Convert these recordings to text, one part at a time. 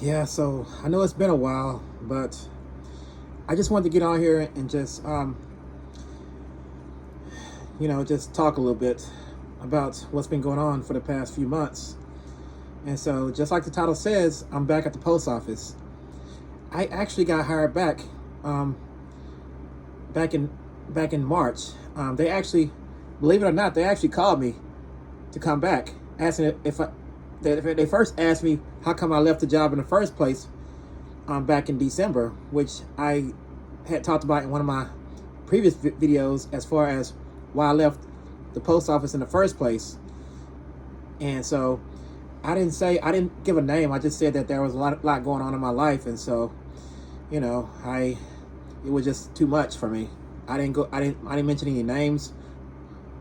Yeah, so I know it's been a while, but I just wanted to get on here and just, just talk a little bit about what's been going on for the past few months. And so, just like the title says, I'm back at the post office. I actually got hired back, um, back in back in March. They actually, believe it or not, they actually called me to come back, asking if I. They first asked me how come I left the job in the first place, back in December, which I had talked about in one of my previous videos as far as why I left the post office in the first place. And so I didn't give a name. I just said that there was a lot going on in my life, and so it was just too much for me. I didn't mention any names,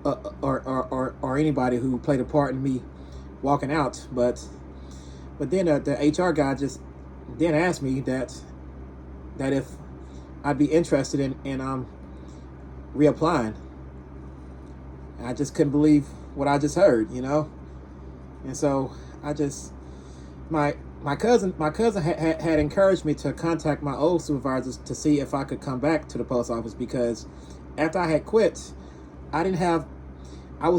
or anybody who played a part in me walking out. But then the HR guy just then asked me that if I'd be interested in reapplying. I just couldn't believe what I just heard. And so I just my cousin had encouraged me to contact my old supervisors to see if I could come back to the post office, because after I had quit, I didn't have I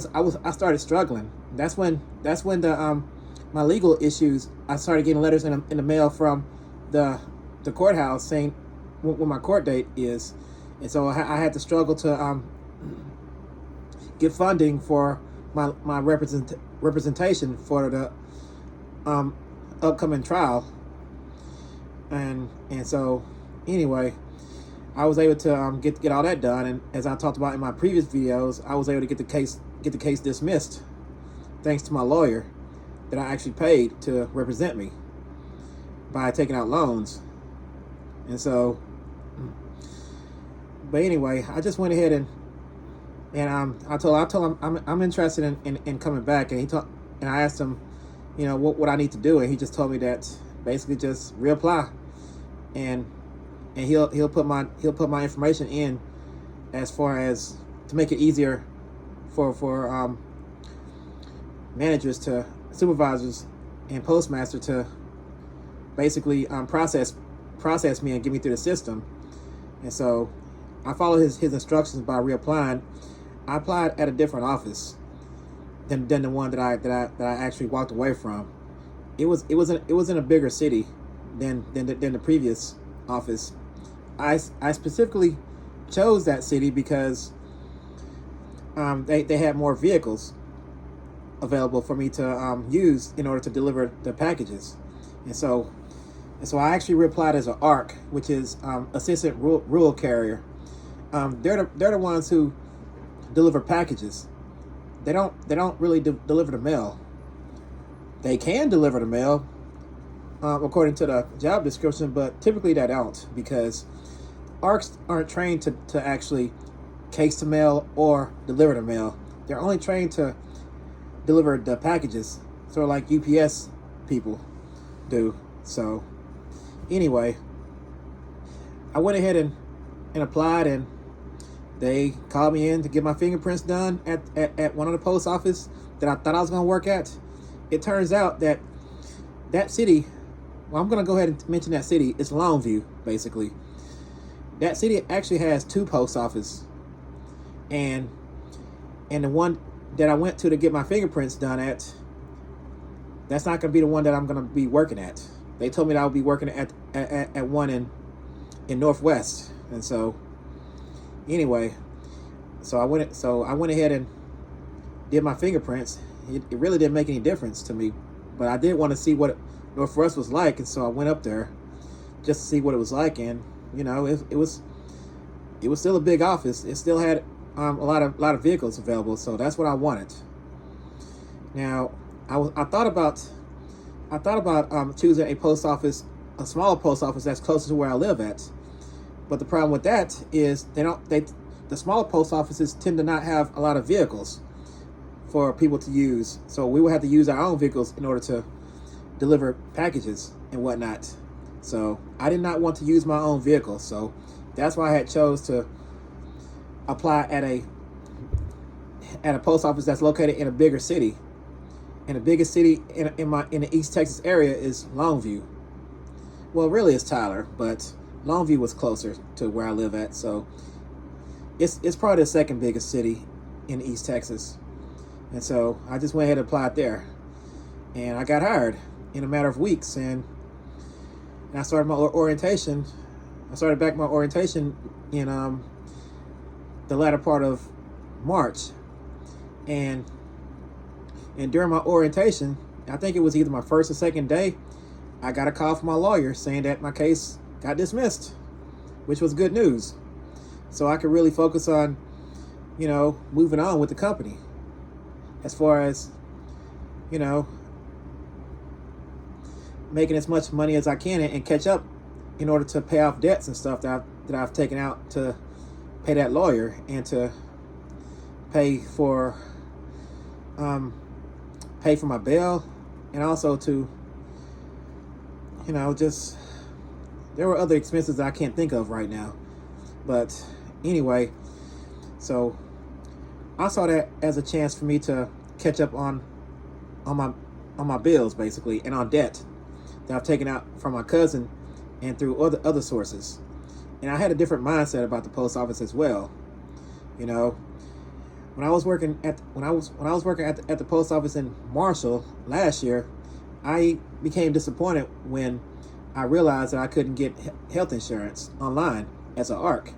started struggling. That's when the my legal issues, I started getting letters in the mail from the courthouse saying when my court date is. And so I had to struggle to get funding for my representation for the um, upcoming trial. And so anyway, I was able to get all that done, and as I talked about in my previous videos, I was able to get the case dismissed thanks to my lawyer that I actually paid to represent me by taking out loans. And so, but anyway, I just went ahead and I told him I'm interested in coming back, and I asked him, what I need to do, and he just told me that basically just reapply, and he'll put my information in, as far as to make it easier for managers, to supervisors and postmaster to basically process me and get me through the system. And so I followed his instructions by reapplying. I applied at a different office than the one that I actually walked away from. It was in a bigger city than the previous office. I specifically chose that city because they had more vehicles available for me to use in order to deliver the packages. And so I actually reapplied as an ARC, which is assistant rural carrier. They're the ones who deliver packages. They don't really deliver the mail. They can deliver the mail, according to the job description, but typically they don't, because ARCs aren't trained to actually case the mail or deliver the mail. They're only trained to deliver the packages, sort of like UPS people do. So anyway, I went ahead and applied, and they called me in to get my fingerprints done at one of the post office that I thought I was going to work at. It turns out that city, well, I'm going to go ahead and mention that city. It's Longview, basically. That city actually has two post offices. And the one that I went to get my fingerprints done at, that's not going to be the one that I'm going to be working at. They told me that I would be working at one in Northwest. And so anyway, so I went ahead and did my fingerprints. It really didn't make any difference to me, but I did want to see what Northwest was like, and so I went up there just to see what it was like. And it was still a big office. It still had a lot of vehicles available, so that's what I wanted. Now I thought about choosing a post office, a smaller post office that's closer to where I live at. But the problem with that is the smaller post offices tend to not have a lot of vehicles for people to use. So we would have to use our own vehicles in order to deliver packages and whatnot. So I did not want to use my own vehicle. So that's why I had chose to apply at a post office that's located in a bigger city. And the biggest city in the East Texas area is Longview. Well, really, it's Tyler, but Longview was closer to where I live at, so it's probably the second biggest city in East Texas. And so I just went ahead and applied there, and I got hired in a matter of weeks. And I started my orientation. I started back my orientation in the latter part of March, and during my orientation, I think it was either my first or second day, I got a call from my lawyer saying that my case got dismissed, which was good news. So I could really focus on, moving on with the company, as far as, making as much money as I can and catch up in order to pay off debts and stuff that I've taken out to pay that lawyer, and to pay for my bail, and also to, just, there were other expenses that I can't think of right now. But anyway, so I saw that as a chance for me to catch up on my bills, basically, and on debt that I've taken out from my cousin and through other sources. And I had a different mindset about the post office as well. When I was working at the post office in Marshall last year, I became disappointed when I realized that I couldn't get health insurance online as an ARC.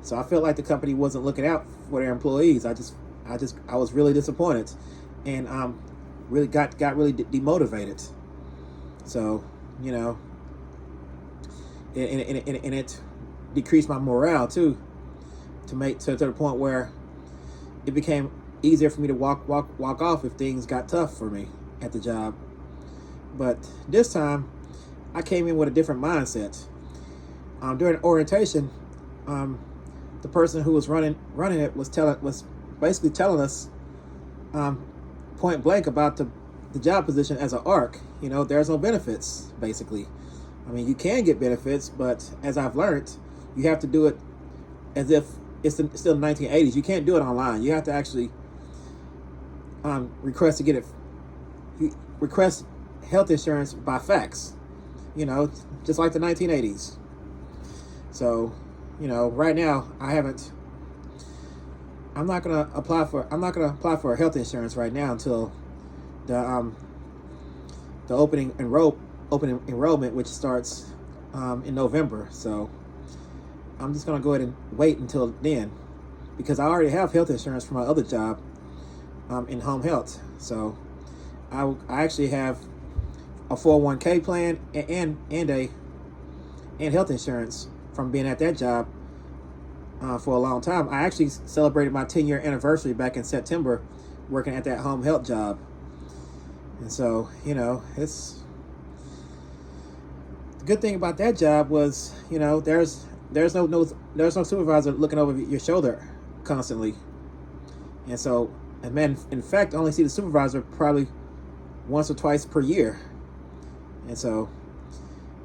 So I felt like the company wasn't looking out for their employees. I was really disappointed, and really got really demotivated. So, and it decreased my morale too, to the point where it became easier for me to walk off if things got tough for me at the job. But this time, I came in with a different mindset. During orientation, the person who was running it was basically telling us point blank about the job position as an ARC. There's no benefits, basically. I mean, you can get benefits, but as I've learned, you have to do it as if it's still the 1980s. You can't do it online. You have to actually request health insurance by fax, just like the 1980s. So, right now I'm not gonna apply for health insurance right now until the opening enrollment, which starts in November. So I'm just gonna go ahead and wait until then, because I already have health insurance for my other job in home health. So I actually have a 401k plan and health insurance from being at that job for a long time. I actually celebrated my 10-year anniversary back in September working at that home health job. And so, it's the good thing about that job was, there's no supervisor looking over your shoulder constantly. And so, in fact, I only see the supervisor probably once or twice per year. And so,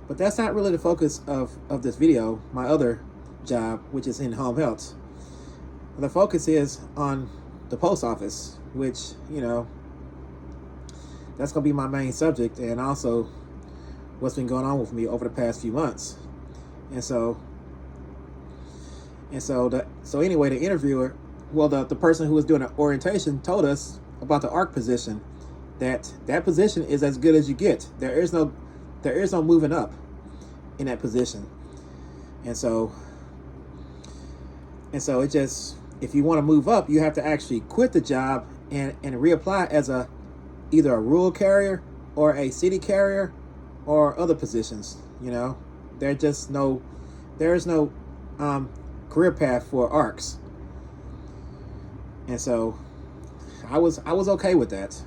but that's not really the focus of this video, my other job, which is in home health. The focus is on the post office, which, that's going to be my main subject, and also what's been going on with me over the past few months. So anyway, the interviewer, the person who was doing the orientation told us about the ARC position, that position is as good as you get. There is no moving up in that position. And so it just, if you want to move up, you have to actually quit the job and reapply as either a rural carrier or a city carrier or other positions. There is no career path for ARCs. And so I was okay with that,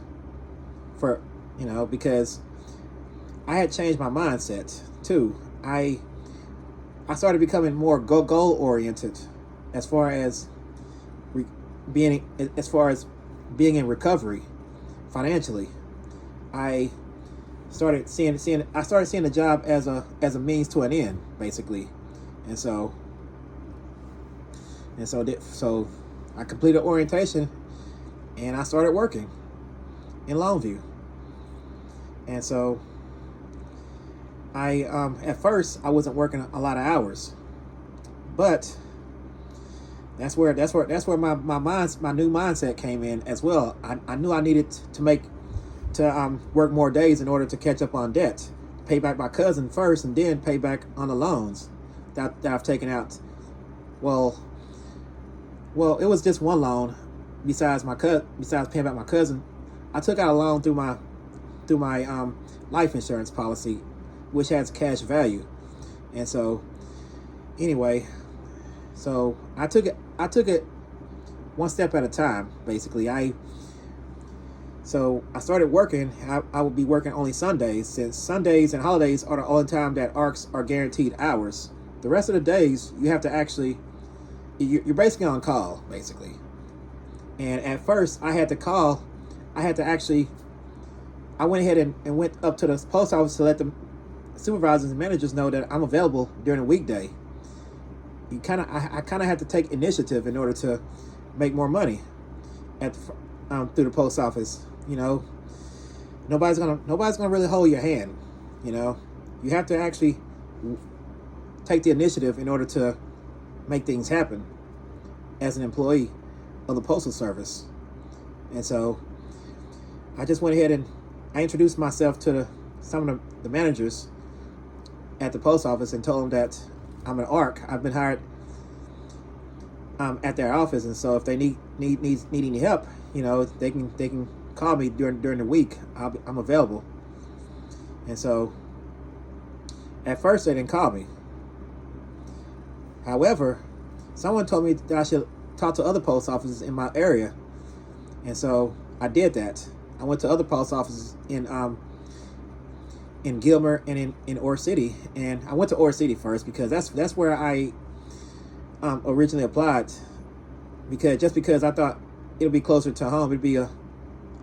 because I had changed my mindset too. I started becoming more goal oriented as far as being in recovery financially. I started seeing the job as a means to an end, basically. So I completed orientation and I started working in Longview. And so I at first I wasn't working a lot of hours, but that's where my new mindset came in as well. I knew I needed to work more days in order to catch up on debt, pay back my cousin first, and then pay back on the loans that I've taken out. Well, it was just one loan. Besides paying back my cousin, I took out a loan through my life insurance policy, which has cash value. And so, anyway, so I took it one step at a time. Basically, I started working. I would be working only Sundays, since Sundays and holidays are the only time that ARCs are guaranteed hours. The rest of the days, you have to actually, you're basically on call, basically. And at first, I had to actually, I went ahead and went up to the post office to let the supervisors and managers know that I'm available during a weekday. I kind of had to take initiative in order to make more money through the post office. Nobody's gonna really hold your hand. You have to actually take the initiative in order to make things happen as an employee of the Postal Service. And so I just went ahead and I introduced myself to some of the managers at the post office and told them that I'm an ARC. I've been hired at their office, and so if they need any help, they can call me during the week. I'm available. And so at first they didn't call me. However, someone told me that I should talk to other post offices in my area, and so I did that. I went to other post offices in Gilmer and in Ore City, and I went to Ore City first because that's where I originally applied, because I thought it'll be closer to home.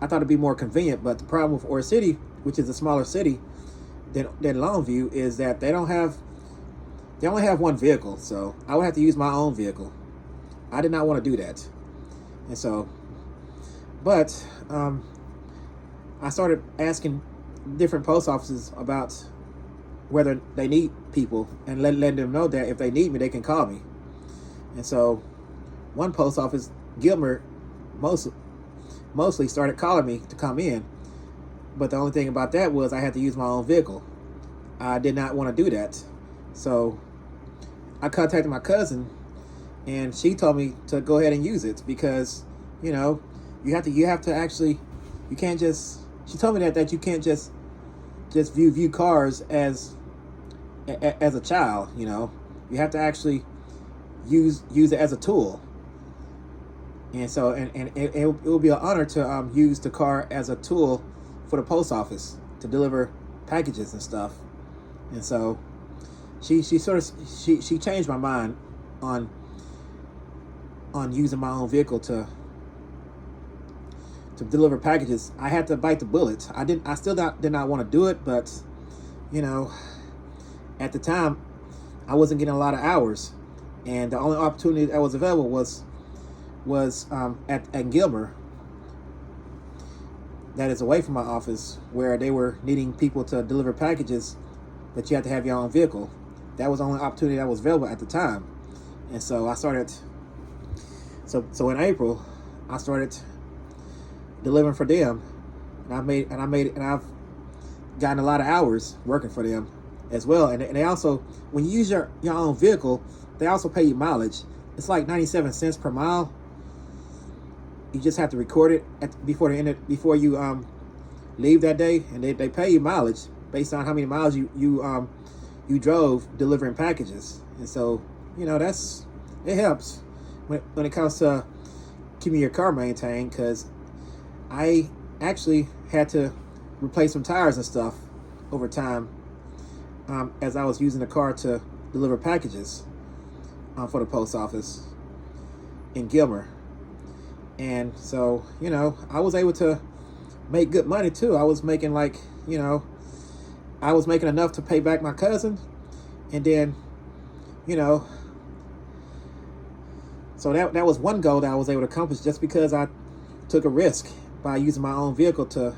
I thought it'd be more convenient. But the problem with Ore City, which is a smaller city than Longview, is that they only have one vehicle, so I would have to use my own vehicle. I did not want to do that, and so, but I started asking different post offices about whether they need people, and letting them know that if they need me, they can call me. And so one post office, Gilmer, mostly started calling me to come in. But the only thing about that was I had to use my own vehicle. I did not want to do that. So I contacted my cousin, and she told me to go ahead and use it because, you have to actually, you can't just, she told me that you can't just view cars as a child. You have to actually use it as a tool. And so, and it will be an honor to use the car as a tool for the post office to deliver packages and stuff. And so she changed my mind on using my own vehicle to deliver packages. I had to bite the bullet. I still did not want to do it, but at the time I wasn't getting a lot of hours, and the only opportunity that was available was at Gilmer, that is away from my office, where they were needing people to deliver packages, but you had to have your own vehicle. That was the only opportunity that was available at the time. And so I started, so in April I started delivering for them, and I've gotten a lot of hours working for them as well. And they also, when you use your own vehicle, they also pay you mileage. It's like 97 cents per mile. You just have to record it before you leave that day, and they pay you mileage based on how many miles you drove delivering packages. And so it helps when it comes to keeping your car maintained, because I actually had to replace some tires and stuff over time as I was using the car to deliver packages for the post office in Gilmer. And so, I was able to make good money too. I was making I was making enough to pay back my cousin, and then, so that was one goal that I was able to accomplish just because I took a risk by using my own vehicle to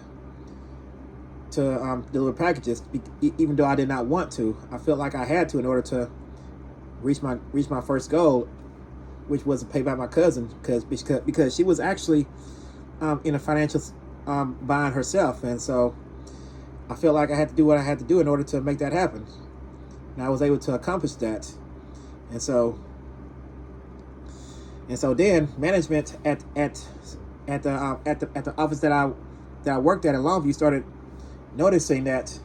deliver packages, even though I did not want to. I felt like I had to in order to reach my first goal, which was to pay back my cousin, because she was actually in a financial bind herself, and so I felt like I had to do what I had to do in order to make that happen, and I was able to accomplish that. And so then management at the office that I worked at in Longview started noticing that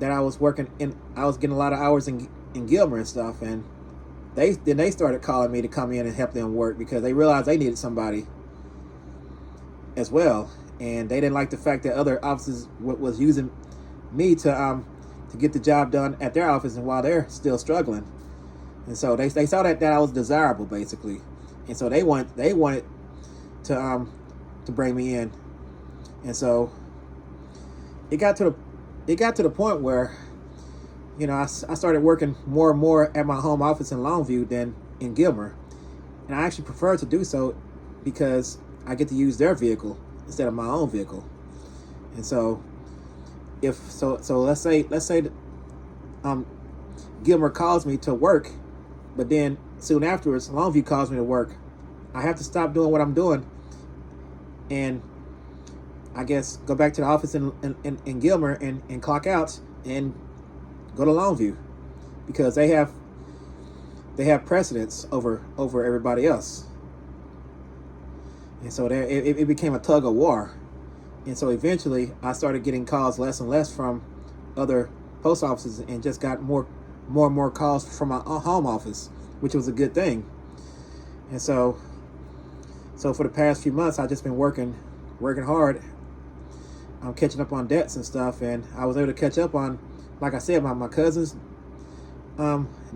I was getting a lot of hours in Gilmer and stuff, and they started calling me to come in and help them work, because they realized they needed somebody as well, and they didn't like the fact that other offices was using me to get the job done at their office, and while they're still struggling. And so they saw that I was desirable, basically, and so they wanted to bring me in. And so it got to the point where, you know, I started working more and more at my home office in Longview than in Gilmer, and I actually prefer to do so because I get to use their vehicle instead of my own vehicle. And so let's say that, Gilmer calls me to work, but then soon afterwards Longview calls me to work. I have to stop doing what I'm doing and I guess go back to the office in Gilmer and clock out and go to Longview, because they have precedence over everybody else. And so it became a tug of war. And so eventually I started getting calls less and less from other post offices, and just got more and more calls from my home office, which was a good thing. And so for the past few months, I've just been working hard. I'm catching up on debts and stuff, and I was able to catch up on, like I said, my cousin's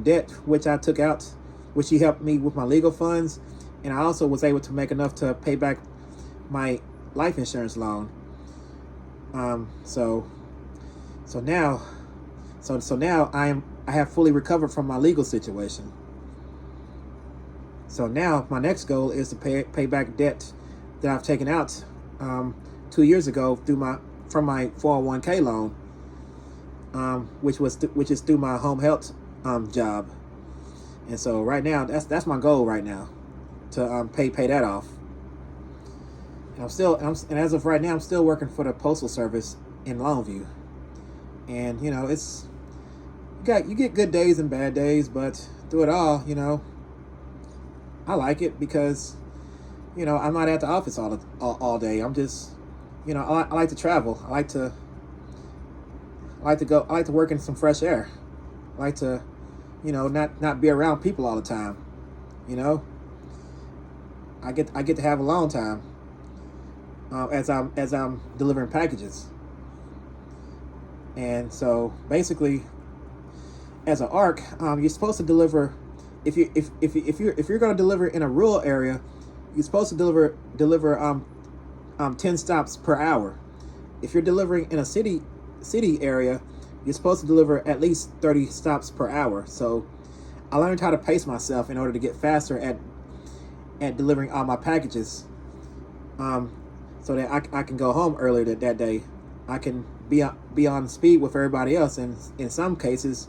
debt, which I took out, which he helped me with my legal funds, and I also was able to make enough to pay back my life insurance loan. So now I have fully recovered from my legal situation. So now my next goal is to pay back debt that I've taken out 2 years ago from my 401k loan, which is through my home health job. And so right now that's my goal right now, to pay that off. And and as of right now, I'm still working for the Postal Service in Longview. And you know, you get good days and bad days, but through it all, you know, I like it because, you know, I'm not at the office all day. I'm just, you know, I like to travel. I like to work in some fresh air. I like to, you know, not be around people all the time. You know, I get to have alone time as I'm delivering packages. And so basically, as an ARC, you're supposed to deliver. If you're going to deliver in a rural area, you're supposed to deliver 10 stops per hour. If you're delivering in a city area, you're supposed to deliver at least 30 stops per hour. So I learned how to pace myself in order to get faster at delivering all my packages, so that I can go home earlier that day. I can be on speed with everybody else, and in some cases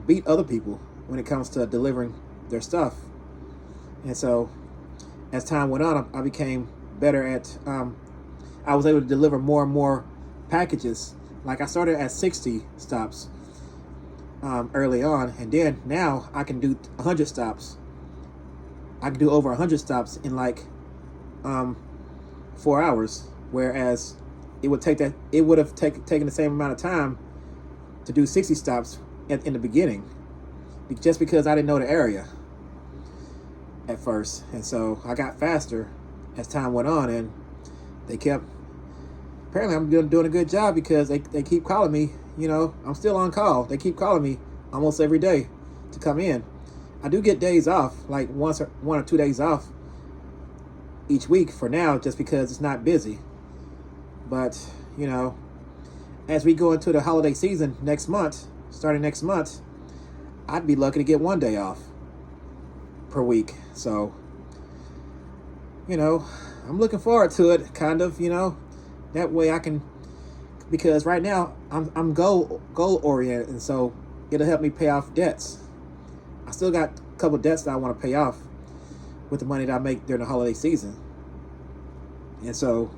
beat other people when it comes to delivering their stuff. And so as time went on, I became better at I was able to deliver more and more packages. Like I started at 60 stops early on, and then now I can do 100 stops. I can do over 100 stops in like 4 hours, whereas it would have taken the same amount of time to do 60 stops in the beginning, just because I didn't know the area at first. And so I got faster as time went on, and apparently I'm doing a good job, because they keep calling me. You know, I'm still on call. They keep calling me almost every day to come in. I do get days off, like 1 or 2 days off each week for now, just because it's not busy. But, you know, as we go into the holiday season starting next month, I'd be lucky to get 1 day off per week. So, you know, I'm looking forward to it, kind of, you know. That way I can because right now I'm goal oriented, and so it'll help me pay off debts. I still got a couple debts that I want to pay off with the money that I make during the holiday season, and so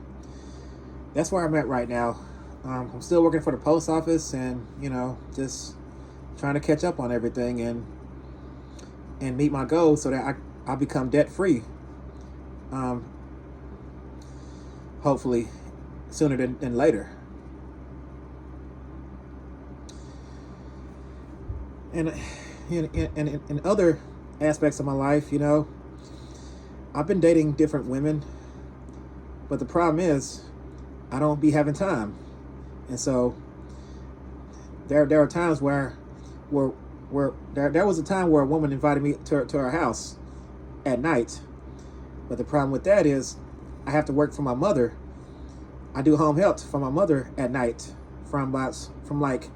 that's where I'm at right now. I'm still working for the post office, and just trying to catch up on everything and meet my goals so that I become debt free. Hopefully, sooner than later. And in other aspects of my life, I've been dating different women, but the problem is I don't be having time, and so there are times where there was a time where a woman invited me to her house at night, but the problem with that is I have to work for my mother. I do home health for my mother at night from like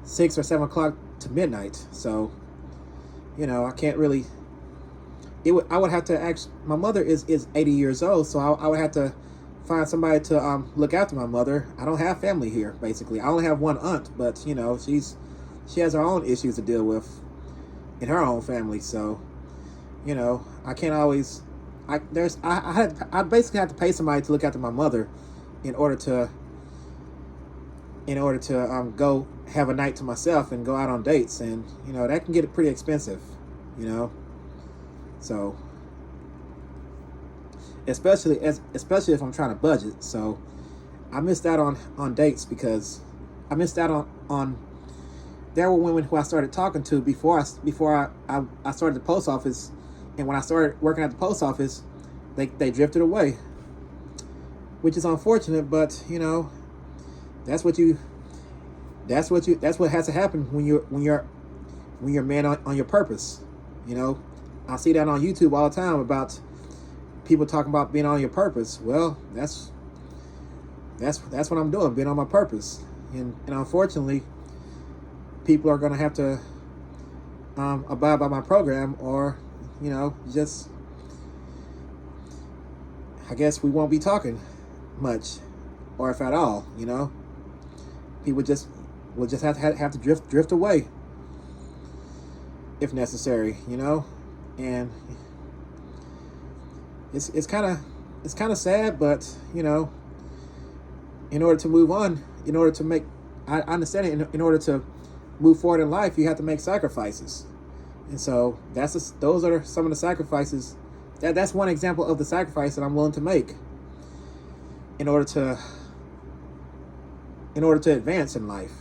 6 or 7 o'clock to midnight. So, I can't really. I would have to actually. My mother is 80 years old, so I would have to find somebody to look after my mother. I don't have family here, basically. I only have one aunt, but she has her own issues to deal with in her own family. So, I can't always. I basically have to pay somebody to look after my mother in order to go have a night to myself and go out on dates, and that can get pretty expensive, so especially if I'm trying to budget. So I missed out on dates because I missed out on there were women who I started talking to before I started the post office, and when I started working at the post office, they drifted away, which is unfortunate, but that's what has to happen when you're a man on your purpose. I see that on YouTube all the time about people talking about being on your purpose. Well, that's what I'm doing, being on my purpose, and unfortunately, people are gonna have to abide by my program, or just I guess we won't be talking much, or if at all. People will just have to drift away if necessary. And it's kind of sad, but in order to move on, in order to make, I understand it. In order to move forward in life, you have to make sacrifices, and so those are some of the sacrifices. That's one example of the sacrifice that I'm willing to make in order to advance in life.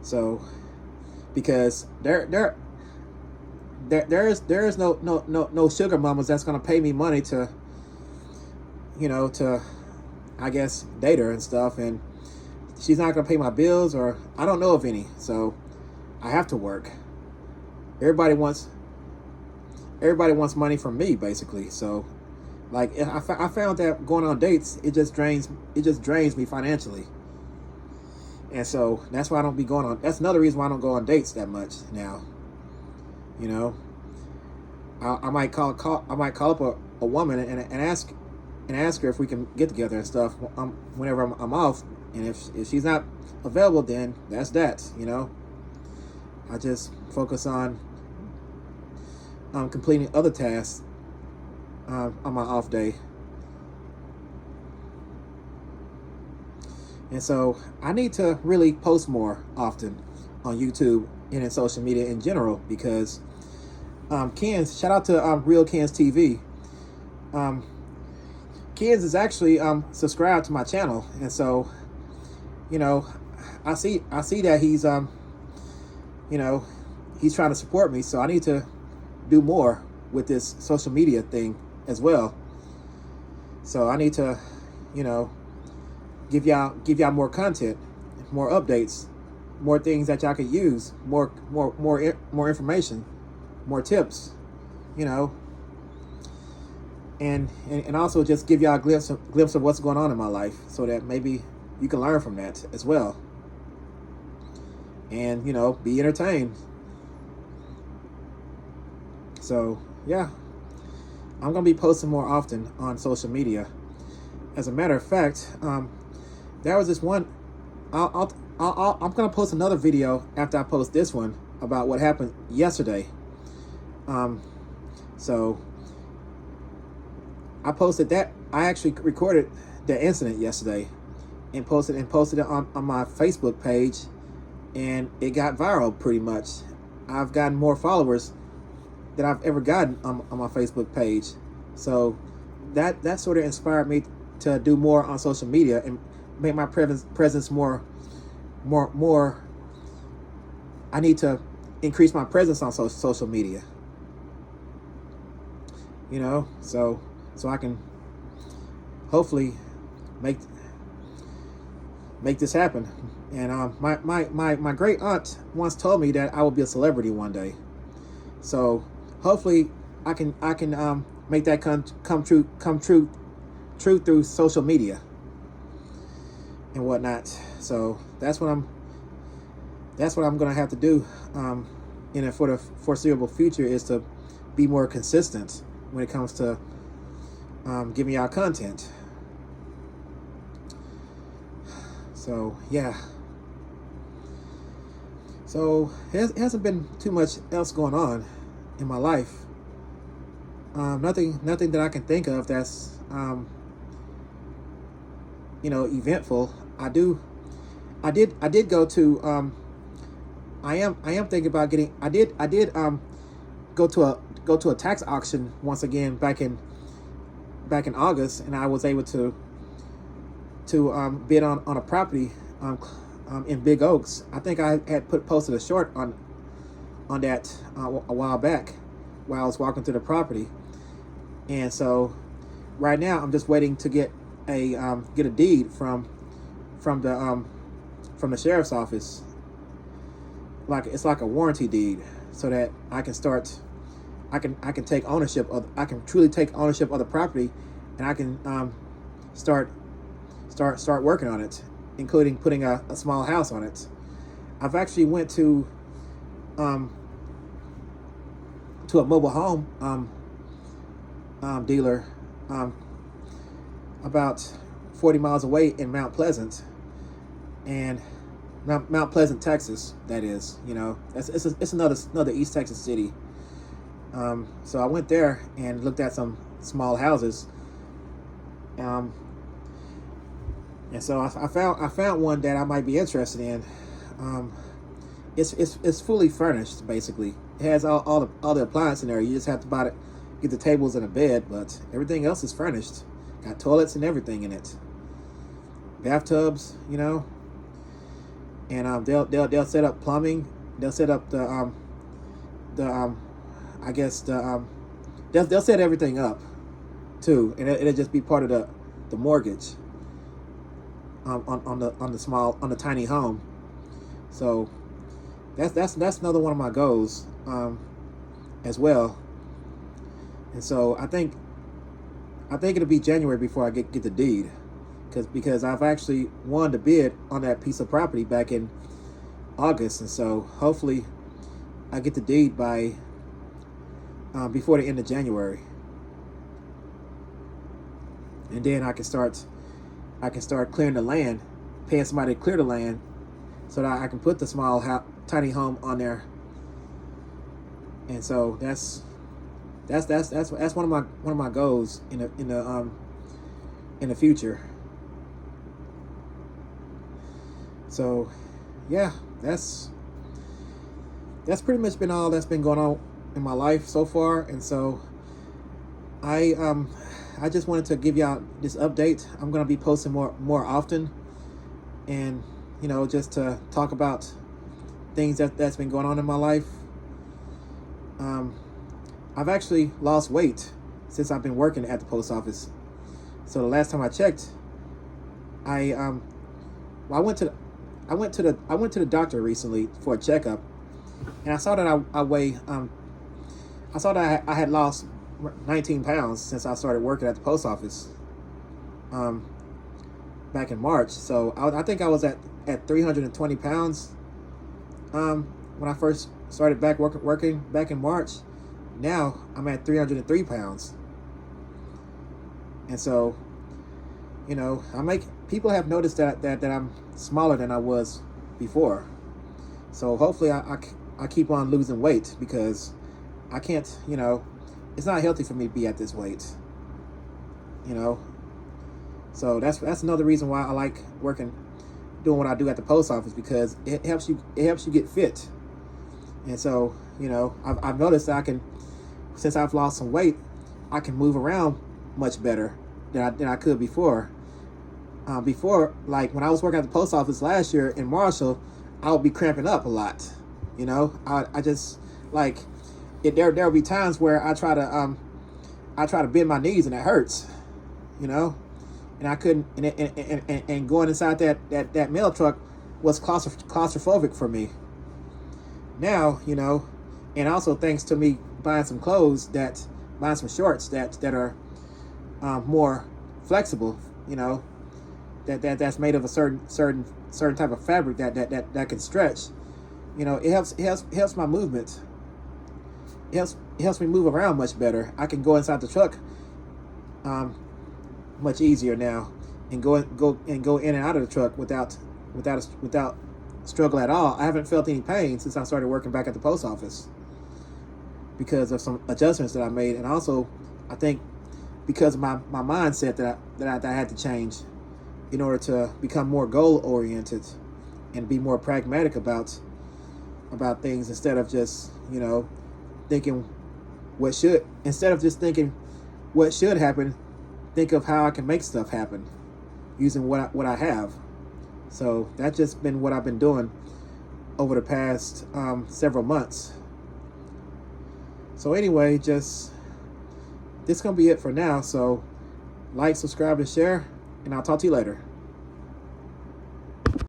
So because there is no sugar mamas that's gonna pay me money to I guess date her and stuff, and she's not gonna pay my bills, or I don't know of any, so I have to work. Everybody wants money from me, basically. So like I found that going on dates, it just drains me financially, and so that's why I don't be going on. That's another reason why I don't go on dates that much now. I might call up a woman and ask her if we can get together and stuff whenever I'm off, and if she's not available, then that's that. I just focus on completing other tasks on my off day. And so I need to really post more often on YouTube and in social media in general, because Ken's, shout out to Real Ken's TV. Ken's is actually subscribed to my channel, and so I see that he's he's trying to support me, so I need to do more with this social media thing as well. So I need to give y'all more content, more updates, more things that y'all could use, more information, more tips, and also just give y'all a glimpse of what's going on in my life, so that maybe you can learn from that as well, and be entertained. So yeah, I'm gonna be posting more often on social media. As a matter of fact, there was this one. I'm gonna post another video after I post this one about what happened yesterday. Um, so I posted that. I actually recorded the incident yesterday and posted it on my Facebook page, and it got viral pretty much. I've gotten more followers than I've ever gotten on my Facebook page. So that sort of inspired me to do more on social media and make my presence more. I need to increase my presence on social media. You know, so I can hopefully make this happen. And my great aunt once told me that I will be a celebrity one day. So hopefully I can make that come true through social media and whatnot. So that's what I'm gonna have to do for the foreseeable future, is to be more consistent when it comes to giving y'all content. So yeah. So it hasn't been too much else going on in my life. Nothing that I can think of that's eventful. I did go to I am thinking about getting. I did go to a tax auction once again back in August, and I was able to bid on a property in Big Oaks. I think I had posted a short on that a while back while I was walking through the property, and so right now I'm just waiting to get a deed from the sheriff's office. It's like a warranty deed, so that I can start. I can take ownership of. I can truly take ownership of the property, and I can start working on it, including putting a small house on it. I've actually went to a mobile home dealer about 40 miles away in Mount Pleasant, and Mount Pleasant, Texas. That is, it's another East Texas city. So I went there and looked at some small houses. And so I found one that I might be interested in. It's fully furnished, basically. It has all the appliances in there. You just have to get the tables and a bed, but everything else is furnished. Got toilets and everything in it. Bathtubs, and they'll set up plumbing. They'll set up they'll set everything up too, and it'll just be part of the mortgage on the tiny home. So that's another one of my goals as well. And so I think it'll be January before I get the deed, because I've actually won the bid on that piece of property back in August, and so hopefully I get the deed by before the end of January, and then I can start clearing the land, paying somebody to clear the land, so that I can put the small tiny home on there. And so that's one of my goals in the future. So yeah, that's pretty much been all that's been going on in my life so far. And so I just wanted to give y'all this update. I'm gonna be posting more often, and just to talk about things that's been going on in my life. I've actually lost weight since I've been working at the post office. So the last time I checked, I went to the doctor recently for a checkup, and I saw that I had lost 19 pounds since I started working at the post office back in March. So I think I was at 320 pounds when I first started working back in March. Now I'm at 303 pounds. And so, people have noticed that I'm smaller than I was before. So hopefully I keep on losing weight, because I can't, it's not healthy for me to be at this weight, you know. So that's another reason why I like doing what I do at the post office, because it helps you get fit. And so, I've noticed that since I've lost some weight, I can move around much better than I could before. Before, like when I was working at the post office last year in Marshall, I would be cramping up a lot. I just like it. There will be times where I try to bend my knees and it hurts. And I couldn't. And going inside that mail truck was claustrophobic for me. Now, and also thanks to me buying some shorts that are more flexible. That's made of a certain type of fabric that can stretch. It helps my movement. It helps me move around much better. I can go inside the truck much easier now, and go in and out of the truck without struggle at all. I haven't felt any pain since I started working back at the post office, because of some adjustments that I made, and also I think because of my mindset that I had to change in order to become more goal oriented and be more pragmatic about things, instead of just thinking instead of just thinking what should happen, think of how I can make stuff happen using what I have. So that's just been what I've been doing over the past several months. So anyway, this is gonna be it for now. So like, subscribe, and share, and I'll talk to you later.